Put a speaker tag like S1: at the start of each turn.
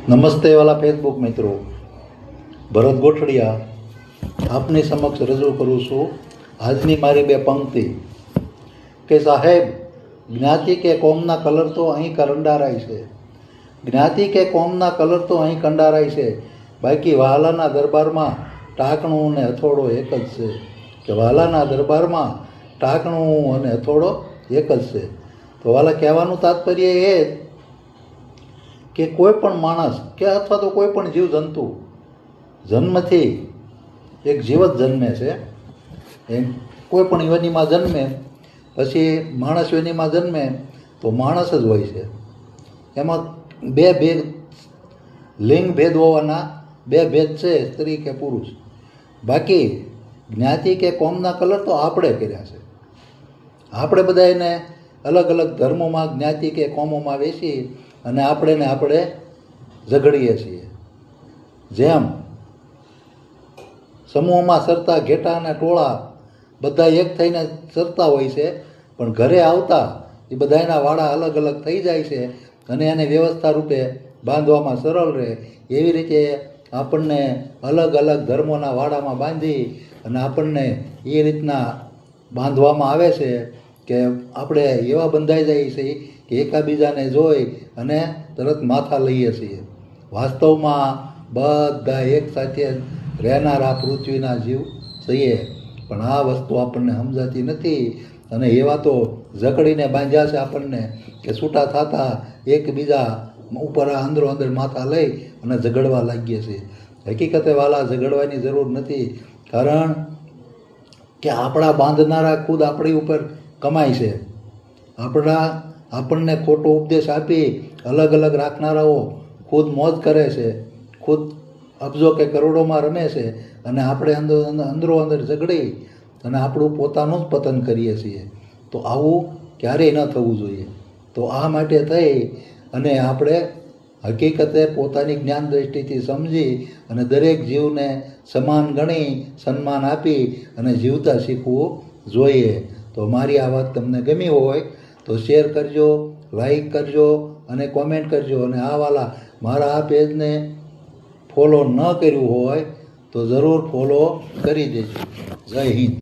S1: નમસ્તે વાલા ફેસબુક મિત્રો, ભરત ગોઠડિયા આપની સમક્ષ રજૂ કરું છું આજની મારી બે પંક્તિ કે સાહેબ, જ્ઞાતિ કે કોમના કલર તો અહીં કંડારાય છે, જ્ઞાતિ કે કોમના કલર તો અહીં કંડારાય છે, બાકી વાલાના દરબારમાં ટાંકણું અને હથોડો એક જ છે, કે વાલાના દરબારમાં ટાંકણું અને હથોડો એક જ છે. તો વાલા કહેવાનું તાત્પર્ય એ કે કોઈ પણ માણસ કે અથવા તો કોઈ પણ જીવજંતુ જન્મથી એક જીવ જ જન્મે છે. એમ કોઈ પણ યોનિમાં જન્મે પછી માણસ યોનિમાં જન્મે તો માણસ જ હોય છે. એમાં બે ભેદ, લિંગ ભેદ હોવાના બે ભેદ છે, સ્ત્રી કે પુરુષ. બાકી જ્ઞાતિ કે કોમના કલર તો આપણે કર્યા છે. આપણે બધા એને અલગ અલગ ધર્મોમાં જ્ઞાતિ કે કોમોમાં વેચી અને આપણે ઝઘડીએ છીએ. જેમ સમૂહમાં સરતા ઘેટા અને ટોળા બધા એક થઈને સરતા હોય છે, પણ ઘરે આવતા એ બધાના વાડા અલગ અલગ થઈ જાય છે અને એને વ્યવસ્થા રૂપે બાંધવામાં સરળ રહે. એવી રીતે આપણને અલગ અલગ ધર્મોના વાડામાં બાંધી અને આપણને એ રીતના બાંધવામાં આવે છે કે આપણે એવા બંધાઈ જઈએ છીએ કે એકાબીજાને જોઈ અને તરત માથા લઈએ છીએ. વાસ્તવમાં બધા એક સાથે રહેનારા પૃથ્વીના જીવ છીએ, પણ આ વસ્તુ આપણને સમજાતી નથી અને એવા તો જકડીને બાંધ્યા છે આપણને કે છૂટા થતા એકબીજા ઉપર અંદરો અંદર માથા લઈ અને ઝઘડવા લાગીએ છીએ. હકીકતે વાલા ઝઘડવાની જરૂર નથી, કારણ કે આપણા બાંધનારા ખુદ આપણી ઉપર કમાય છે. આપણને ખોટો ઉપદેશ આપી અલગ અલગ રાખનારાઓ ખુદ મોજ કરે છે, ખુદ અબજો કે કરોડોમાં રમે છે અને આપણે અંદરો અંદર ઝઘડી અને આપણું પોતાનું જ પતન કરીએ છીએ. તો આવું ક્યારેય ન થવું જોઈએ. તો આ માટે થઈ અને આપણે હકીકતે પોતાની જ્ઞાન દ્રષ્ટિથી સમજી અને દરેક જીવને સમાન ગણી સન્માન આપી અને જીવતા શીખવું જોઈએ. તો મારી આ વાત તમને ગમી હોય તો શેર કરજો, લાઈક કરજો અને કોમેન્ટ કરજો. અને આ વાલા મારા આ પેજને ફોલો ન કર્યું હોય તો જરૂર ફોલો કરી દેજો. જય હિન્દ.